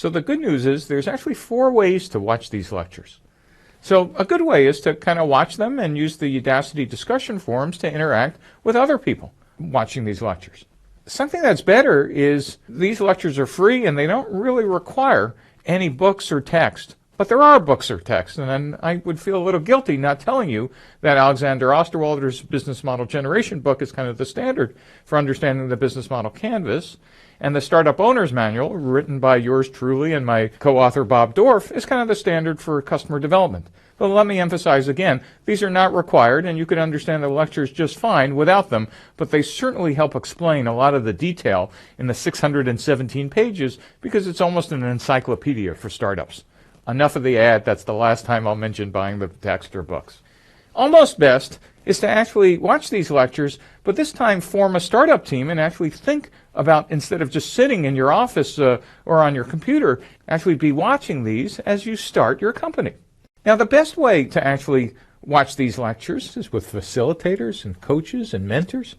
So the good news is there's actually 4 ways to watch these lectures. So a good way is to kind of watch them and use the Udacity discussion forums to interact with other people watching these lectures. Something that's better is these lectures are free and they don't really require any books or text. But there are books or texts, and I would feel a little guilty not telling you that Alexander Osterwalder's Business Model Generation book is kind of the standard for understanding the business model canvas. And the Startup Owner's Manual, written by yours truly and my co-author Bob Dorff, is kind of the standard for customer development. But let me emphasize again, these are not required, and you can understand the lectures just fine without them, but they certainly help explain a lot of the detail in the 617 pages because it's almost an encyclopedia for startups. Enough of the ad. That's the last time I'll mention buying the text or books. Almost best is to actually watch these lectures, but this time form a startup team and actually think about, instead of just sitting in your office or on your computer, actually be watching these as you start your company. Now, the best way to actually watch these lectures is with facilitators and coaches and mentors.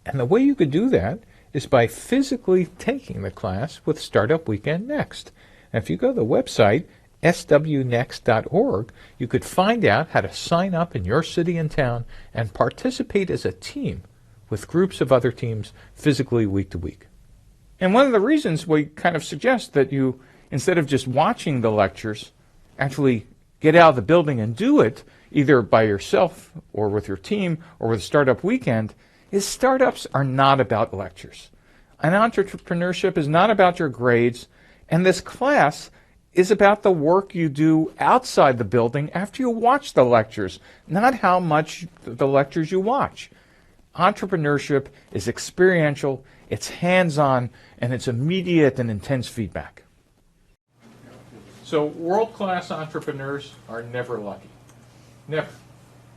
And the way you could do that is by physically taking the class with Startup Weekend Next. And if you go to the website, swnext.org, you could find out how to sign up in your city and town and participate as a team with groups of other teams physically week to week. And one of the reasons we kind of suggest that you, instead of just watching the lectures, actually get out of the building and do it, either by yourself or with your team or with Startup Weekend, is startups are not about lectures. And entrepreneurship is not about your grades, and this class is about the work you do outside the building after you watch the lectures, not how much the lectures you watch. Entrepreneurship is experiential, it's hands-on, and it's immediate and intense feedback. So world-class entrepreneurs are never lucky. Never.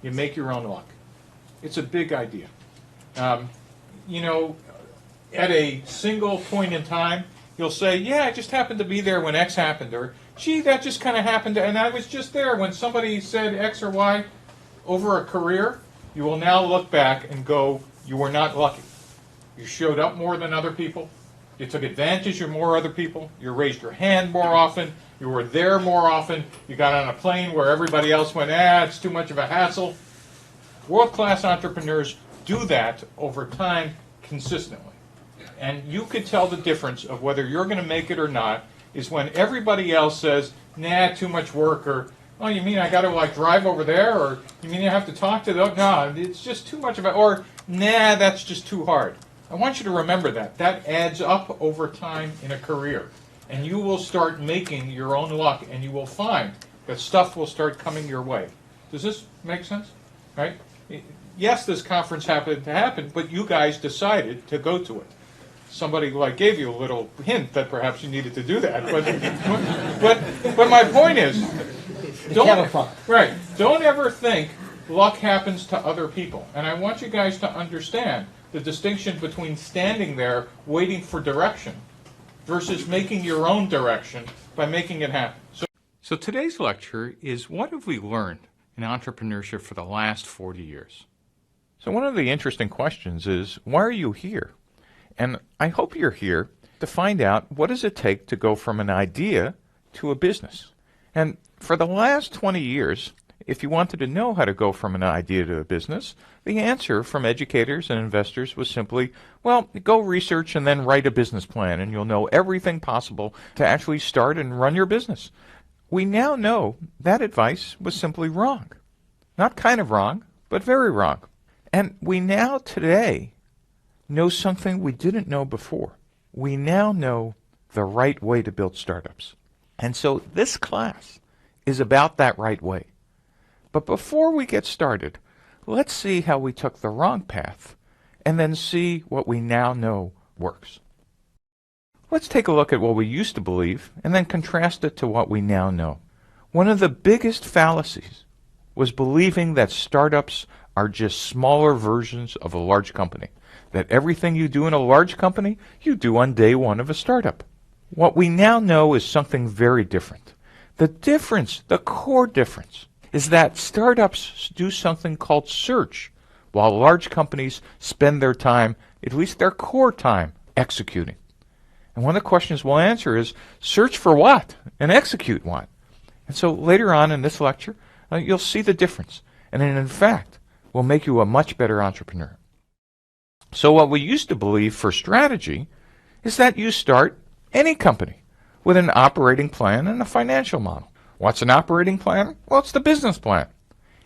You make your own luck. It's a big idea. You know, at a single point in time, you'll say, yeah, I just happened to be there when X happened, or gee, that just kind of happened, and I was just there when somebody said X or Y. Over a career, you will now look back and go, you were not lucky. You showed up more than other people. You took advantage of more other people. You raised your hand more often. You were there more often. You got on a plane where everybody else went, it's too much of a hassle. World-class entrepreneurs do that over time consistently. And you could tell the difference of whether you're going to make it or not is when everybody else says, nah, too much work, or, oh, you mean I got to like drive over there, or you mean you have to talk to them? No, it's just too much of it, or nah, that's just too hard. I want you to remember that. That adds up over time in a career. And you will start making your own luck, and you will find that stuff will start coming your way. Does this make sense? Right? Yes, this conference happened to happen, but you guys decided to go to it. Somebody like gave you a little hint that perhaps you needed to do that. But my point is, don't ever think luck happens to other people. And I want you guys to understand the distinction between standing there waiting for direction versus making your own direction by making it happen. So today's lecture is, what have we learned in entrepreneurship for the last 40 years? So one of the interesting questions is, why are you here? And I hope you're here to find out, what does it take to go from an idea to a business? And for the last 20 years, if you wanted to know how to go from an idea to a business, the answer from educators and investors was simply, well, go research and then write a business plan, and you'll know everything possible to actually start and run your business. We now know that advice was simply wrong. Not kind of wrong, but very wrong. And we now today know something we didn't know before. We now know the right way to build startups. And so this class is about that right way. But before we get started, let's see how we took the wrong path and then see what we now know works. Let's take a look at what we used to believe and then contrast it to what we now know. One of the biggest fallacies was believing that startups are just smaller versions of a large company, that everything you do in a large company, you do on day one of a startup. What we now know is something very different. The difference, the core difference, is that startups do something called search, while large companies spend their time, at least their core time, executing. And one of the questions we'll answer is search for what and execute what. And so later on in this lecture, you'll see the difference. And in fact, will make you a much better entrepreneur. So what we used to believe for strategy is that you start any company with an operating plan and a financial model. What's an operating plan? Well, it's the business plan.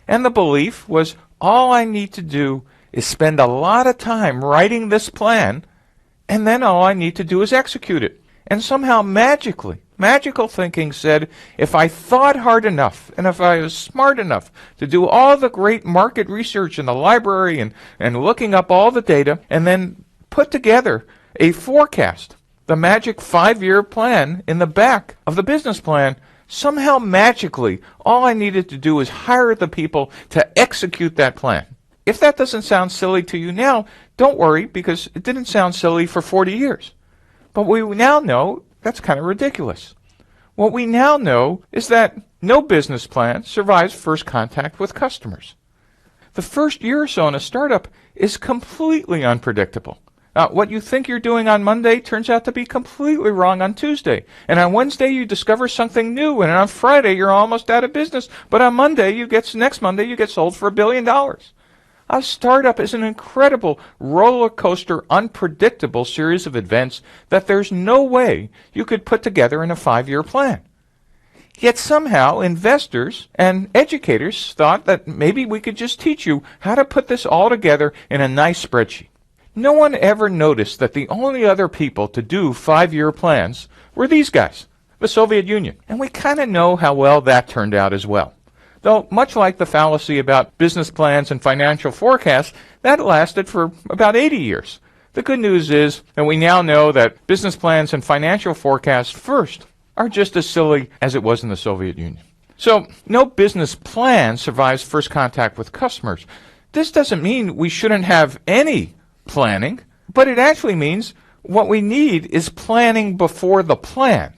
And the belief was all I need to do is spend a lot of time writing this plan, and then all I need to do is execute it. And somehow magically, magical thinking said, if I thought hard enough, and if I was smart enough to do all the great market research in the library and looking up all the data, and then put together a forecast, the magic 5-year plan in the back of the business plan, somehow magically, all I needed to do was hire the people to execute that plan. If that doesn't sound silly to you now, don't worry, because it didn't sound silly for 40 years. But we now know that's kind of ridiculous. What we now know is that no business plan survives first contact with customers. The first year or so in a startup is completely unpredictable. What you think you're doing on Monday turns out to be completely wrong on Tuesday. And on Wednesday you discover something new, and on Friday you're almost out of business. But on next Monday you get sold for $1 billion. A startup is an incredible roller coaster, unpredictable series of events that there's no way you could put together in a 5-year plan. Yet somehow investors and educators thought that maybe we could just teach you how to put this all together in a nice spreadsheet. No one ever noticed that the only other people to do 5-year plans were these guys, the Soviet Union. And we kind of know how well that turned out as well. Though, much like the fallacy about business plans and financial forecasts, that lasted for about 80 years. The good news is that we now know that business plans and financial forecasts first are just as silly as it was in the Soviet Union. So, no business plan survives first contact with customers. This doesn't mean we shouldn't have any planning, but it actually means what we need is planning before the plan.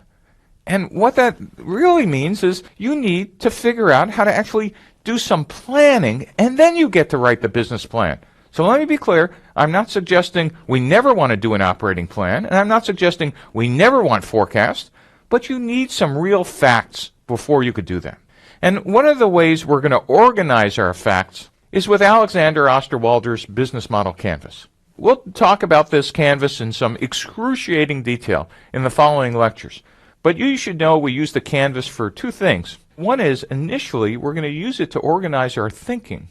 And what that really means is you need to figure out how to actually do some planning, and then you get to write the business plan. So let me be clear, I'm not suggesting we never want to do an operating plan, and I'm not suggesting we never want forecasts, but you need some real facts before you could do that. And one of the ways we're going to organize our facts is with Alexander Osterwalder's business model canvas. We'll talk about this canvas in some excruciating detail in the following lectures. But you should know we use the canvas for two things. One is, initially, we're going to use it to organize our thinking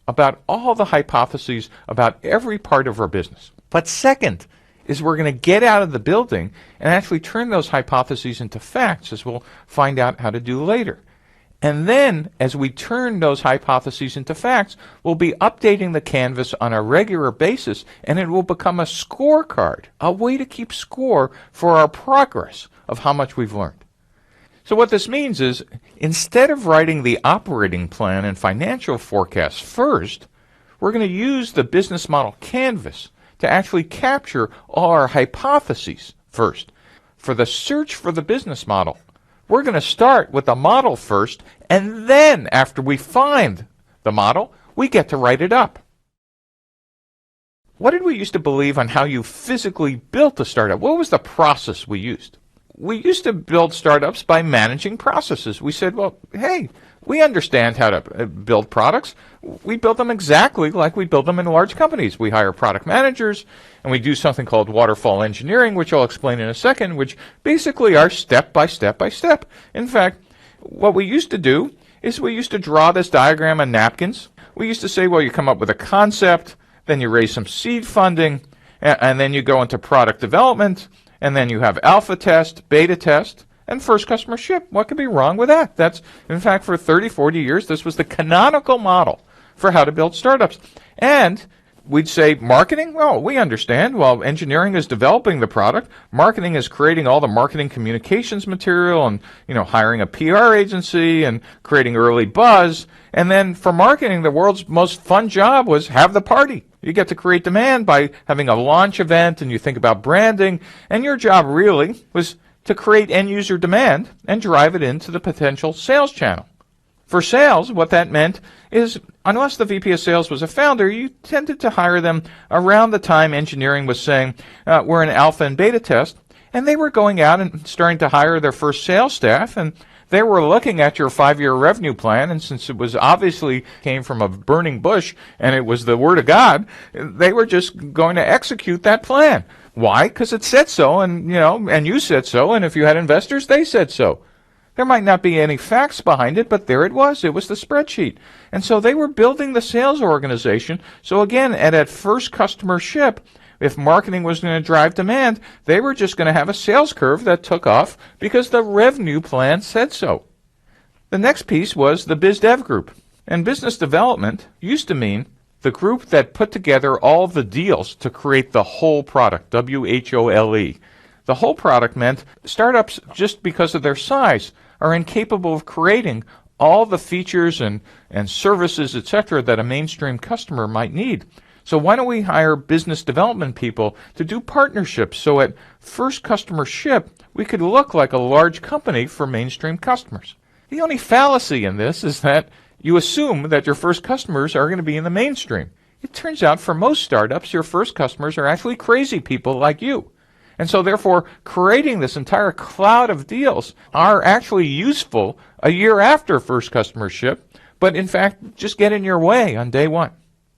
about all the hypotheses about every part of our business. But second is we're going to get out of the building and actually turn those hypotheses into facts, as we'll find out how to do later. And then, as we turn those hypotheses into facts, we'll be updating the canvas on a regular basis, and it will become a scorecard, a way to keep score for our progress of how much we've learned. So what this means is, instead of writing the operating plan and financial forecast first, we're going to use the business model canvas to actually capture all our hypotheses first. For the search for the business model, we're going to start with the model first, and then after we find the model, we get to write it up. What did we used to believe on how you physically built a startup? What was the process we used? We used to build startups by managing processes. We said, well, hey, we understand how to build products. We build them exactly like we build them in large companies. We hire product managers, and we do something called waterfall engineering, which I'll explain in a second, which basically are step by step by step. In fact, what we used to do is we used to draw this diagram on napkins. We used to say, well, you come up with a concept, then you raise some seed funding, and then you go into product development, and then you have alpha test, beta test, and first customer ship. What could be wrong with that? That's, in fact, for 30, 40 years, this was the canonical model for how to build startups. And we'd say marketing, well, we understand. While engineering is developing the product, marketing is creating all the marketing communications material and, hiring a PR agency and creating early buzz. And then for marketing, the world's most fun job was have the party. You get to create demand by having a launch event, and you think about branding, and your job really was to create end-user demand and drive it into the potential sales channel. For sales, what that meant is, unless the VP of sales was a founder, you tended to hire them around the time engineering was saying, we're in alpha and beta test, And they were going out and starting to hire their first sales staff, and they were looking at your 5-year revenue plan, and since it was obviously came from a burning bush and it was the Word of God, they were just going to execute that plan. Why? Because it said so, and you said so, and if you had investors, they said so. There might not be any facts behind it, but there it was. It was the spreadsheet. And so they were building the sales organization. So again, at that first customer ship, if marketing was going to drive demand, they were just going to have a sales curve that took off because the revenue plan said so. The next piece was the biz dev group. And business development used to mean the group that put together all the deals to create the whole product, WHOLE. The whole product meant startups, just because of their size, are incapable of creating all the features and services, etc., that a mainstream customer might need. So why don't we hire business development people to do partnerships so at first customer ship, we could look like a large company for mainstream customers. The only fallacy in this is that you assume that your first customers are going to be in the mainstream. It turns out for most startups, your first customers are actually crazy people like you. And so therefore, creating this entire cloud of deals are actually useful a year after first customer ship, but in fact, just get in your way on day one.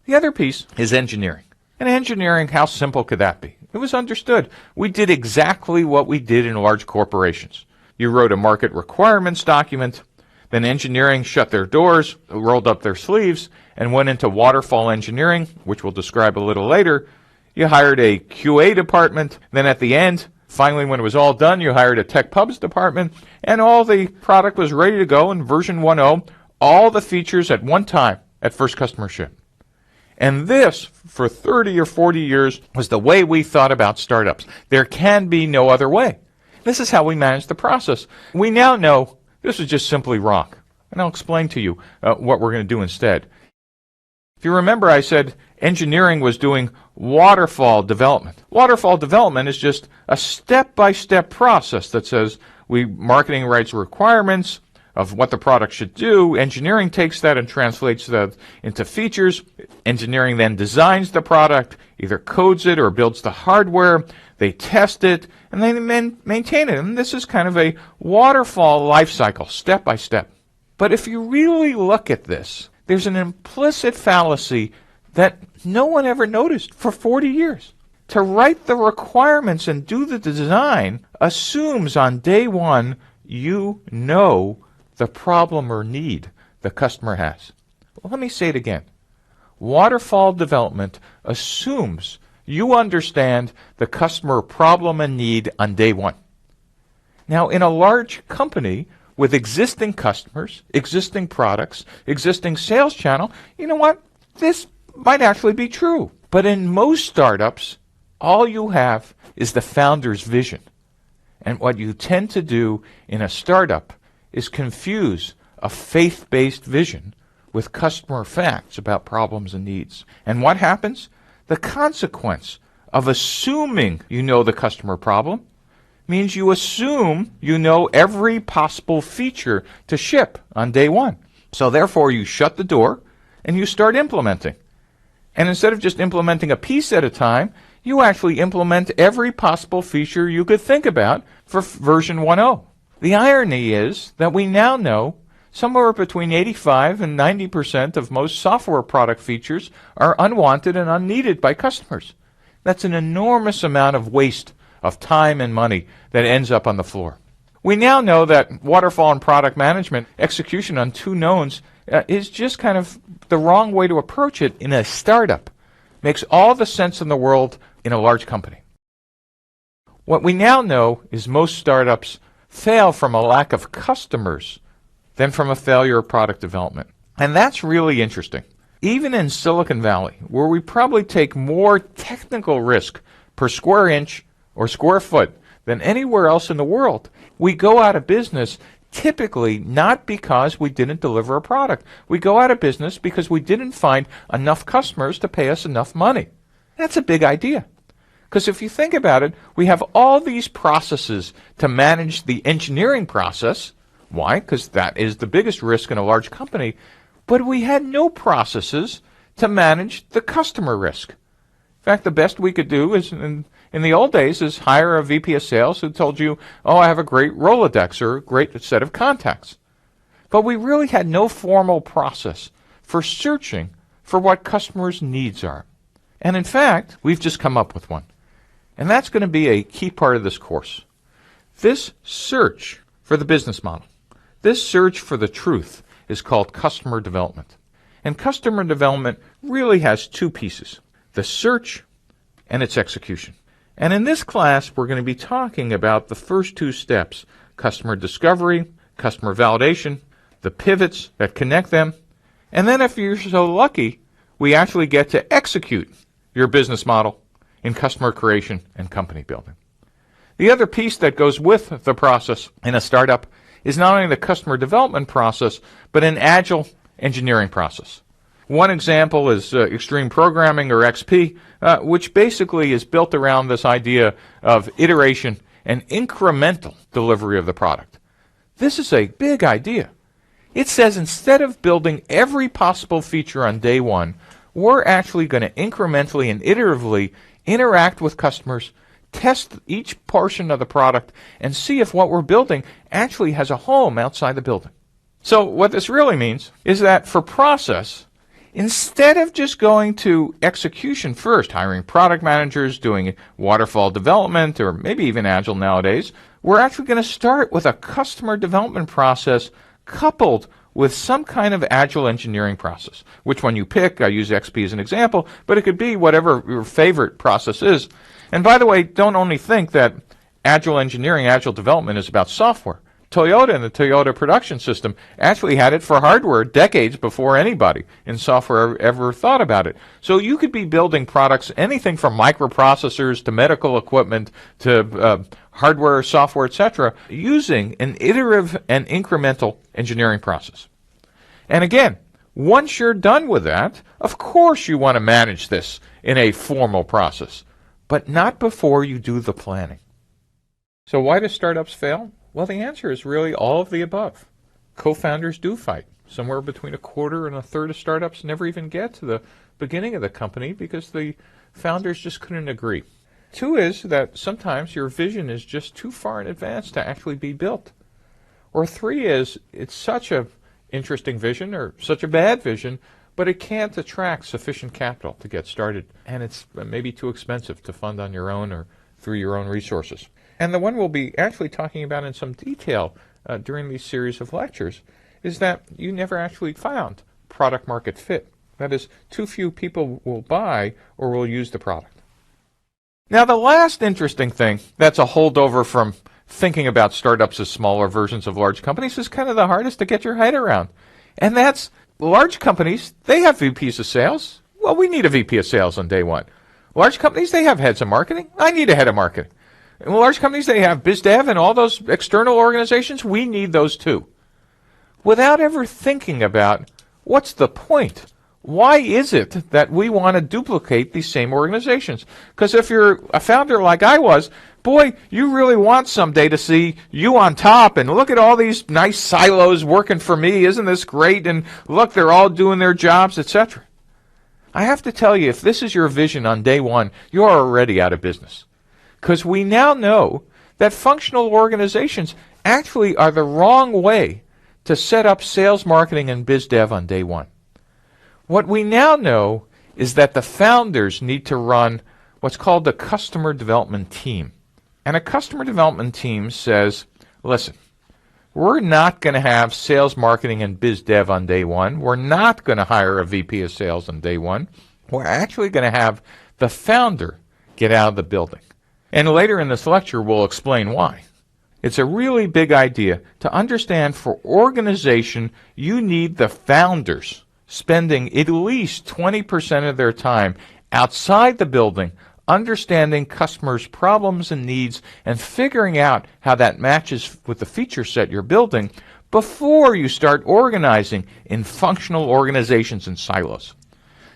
The other piece is engineering. And engineering, how simple could that be? It was understood. We did exactly what we did in large corporations. You wrote a market requirements document, then engineering shut their doors, rolled up their sleeves, and went into waterfall engineering, which we'll describe a little later. You hired a QA department, then at the end, finally when it was all done, you hired a tech pubs department, and all the product was ready to go in version 1.0, all the features at one time at first customer ship. And this, for 30 or 40 years, was the way we thought about startups. There can be no other way. This is how we manage the process. We now know this is just simply wrong. And I'll explain to you what we're going to do instead. If you remember, I said engineering was doing waterfall development. Waterfall development is just a step-by-step process that says marketing writes requirements of what the product should do. Engineering takes that and translates that into features. Engineering then designs the product, either codes it or builds the hardware. They test it, and they maintain it. And this is kind of a waterfall life cycle, step by step. But if you really look at this, there's an implicit fallacy that no one ever noticed for 40 years. To write the requirements and do the design assumes on day one you know the problem or need the customer has. Well, let me say it again. Waterfall development assumes you understand the customer problem and need on day one. Now, in a large company with existing customers, existing products, existing sales channel, you know what? This might actually be true. But in most startups, all you have is the founder's vision. And what you tend to do in a startup is confuse a faith-based vision with customer facts about problems and needs. And what happens? The consequence of assuming you know the customer problem means you assume you know every possible feature to ship on day one. So therefore you shut the door and you start implementing. And instead of just implementing a piece at a time, you actually implement every possible feature you could think about for version 1.0. The irony is that we now know somewhere between 85 and 90% of most software product features are unwanted and unneeded by customers. That's an enormous amount of waste of time and money that ends up on the floor. We now know that waterfall and product management execution on two knowns is just kind of the wrong way to approach it in a startup. Makes all the sense in the world in a large company. What we now know is most startups fail from a lack of customers than from a failure of product development. And that's really interesting. Even in Silicon Valley, where we probably take more technical risk per square inch or square foot than anywhere else in the world, we go out of business typically not because we didn't deliver a product. We go out of business because we didn't find enough customers to pay us enough money. That's a big idea. Because if you think about it, we have all these processes to manage the engineering process. Why? Because that is the biggest risk in a large company. But we had no processes to manage the customer risk. In fact, the best we could do is, in the old days, is hire a VP of sales who told you, oh, I have a great Rolodex or a great set of contacts. But we really had no formal process for searching for what customers' needs are. And in fact, we've just come up with one. And that's going to be a key part of this course. This search for the business model, this search for the truth is called customer development. And customer development really has two pieces, the search and its execution. And in this class, we're going to be talking about the first two steps, customer discovery, customer validation, the pivots that connect them, and then if you're so lucky, we actually get to execute your business model in customer creation and company building. The other piece that goes with the process in a startup is not only the customer development process, but an agile engineering process. One example is extreme programming, or XP, which basically is built around this idea of iteration and incremental delivery of the product. This is a big idea. It says instead of building every possible feature on day one, we're actually going to incrementally and iteratively interact with customers, test each portion of the product, and see if what we're building actually has a home outside the building. So what this really means is that for process, instead of just going to execution first, hiring product managers, doing waterfall development, or maybe even agile nowadays, we're actually going to start with a customer development process coupled with some kind of agile engineering process. Which one you pick, I use XP as an example, but it could be whatever your favorite process is. And by the way, don't only think that agile engineering, agile development is about software. Toyota and the Toyota production system actually had it for hardware decades before anybody in software ever thought about it. So you could be building products, anything from microprocessors to medical equipment to hardware, software, etc., using an iterative and incremental engineering process. And again, once you're done with that, of course you want to manage this in a formal process, but not before you do the planning. So why do startups fail? Well, the answer is really all of the above. Co-founders do fight. Somewhere between a quarter and a third of startups never even get to the beginning of the company because the founders just couldn't agree. Two is that sometimes your vision is just too far in advance to actually be built. Or three is it's such an interesting vision or such a bad vision, but it can't attract sufficient capital to get started, and it's maybe too expensive to fund on your own or through your own resources. And the one we'll be actually talking about in some detail during these series of lectures is that you never actually found product market fit. That is, too few people will buy or will use the product. Now, the last interesting thing that's a holdover from thinking about startups as smaller versions of large companies is kind of the hardest to get your head around. And that's large companies, they have VPs of sales. Well, we need a VP of sales on day one. Large companies, they have heads of marketing. I need a head of marketing. And large companies, they have biz dev and all those external organizations. We need those too. Without ever thinking about what's the point? Why is it that we want to duplicate these same organizations? Because if you're a founder like I was, boy, you really want someday to see you on top and look at all these nice silos working for me. Isn't this great? And look, they're all doing their jobs, etc. I have to tell you, if this is your vision on day one, you're already out of business. Because we now know that functional organizations actually are the wrong way to set up sales, marketing, and biz dev on day one. What we now know is that the founders need to run what's called the customer development team. And a customer development team says, listen, we're not going to have sales, marketing, and biz dev on day one. We're not going to hire a VP of sales on day one. We're actually going to have the founder get out of the building. And later in this lecture, we'll explain why. It's a really big idea to understand for organization, you need the founders spending at least 20% of their time outside the building, understanding customers' problems and needs, and figuring out how that matches with the feature set you're building before you start organizing in functional organizations and silos.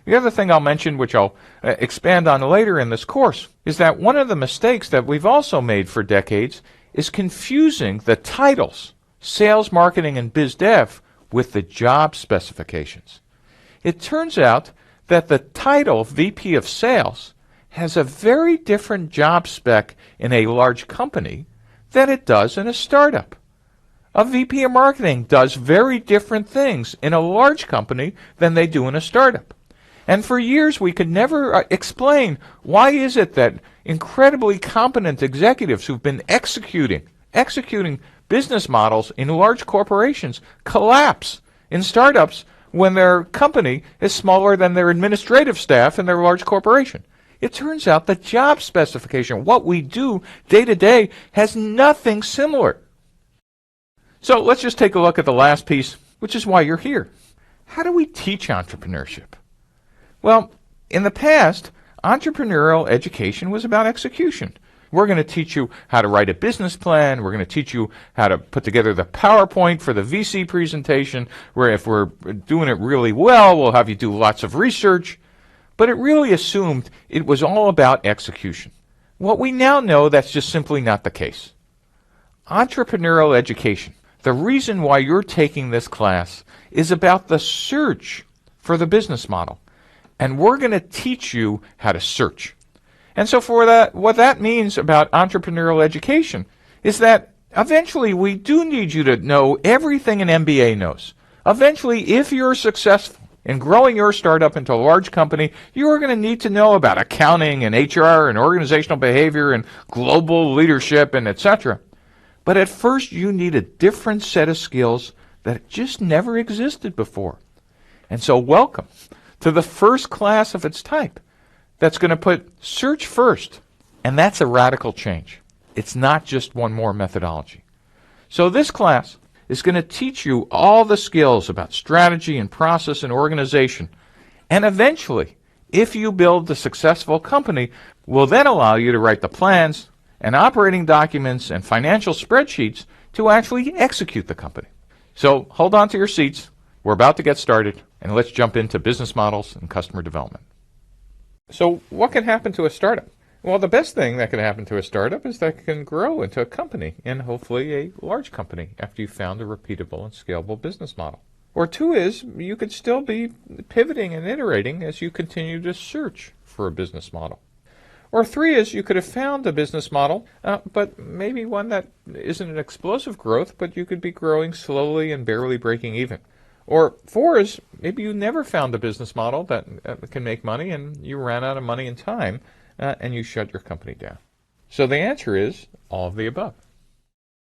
The other thing I'll mention, which I'll expand on later in this course, is that one of the mistakes that we've also made for decades is confusing the titles, sales, marketing, and biz dev, with the job specifications. It turns out that the title VP of Sales has a very different job spec in a large company than it does in a startup. A VP of marketing does very different things in a large company than they do in a startup. And for years we could never explain why is it that incredibly competent executives who've been executing business models in large corporations collapse in startups when their company is smaller than their administrative staff in their large corporation. It turns out the job specification, what we do day to day, has nothing similar. So let's just take a look at the last piece, which is why you're here. How do we teach entrepreneurship? Well, in the past, entrepreneurial education was about execution. We're going to teach you how to write a business plan. We're going to teach you how to put together the PowerPoint for the VC presentation, where if we're doing it really well, we'll have you do lots of research. But it really assumed it was all about execution. What we now know, that's just simply not the case. Entrepreneurial education, the reason why you're taking this class, is about the search for the business model. And we're going to teach you how to search. And so for that, what that means about entrepreneurial education is that eventually we do need you to know everything an MBA knows. Eventually, if you're successful in growing your startup into a large company, you are going to need to know about accounting and HR and organizational behavior and global leadership and etc. But at first, you need a different set of skills that just never existed before. And so welcome to the first class of its type that's going to put search first. And that's a radical change. It's not just one more methodology. So this class is going to teach you all the skills about strategy and process and organization. And eventually, if you build a successful company, will then allow you to write the plans and operating documents and financial spreadsheets to actually execute the company. So hold on to your seats. We're about to get started, and let's jump into business models and customer development. So what can happen to a startup? Well, the best thing that can happen to a startup is that it can grow into a company, and hopefully a large company, after you've found a repeatable and scalable business model. Or two is, you could still be pivoting and iterating as you continue to search for a business model. Or three is, you could have found a business model, but maybe one that isn't an explosive growth, but you could be growing slowly and barely breaking even. Or four is, maybe you never found a business model that can make money, and you ran out of money and time, and you shut your company down. So the answer is all of the above.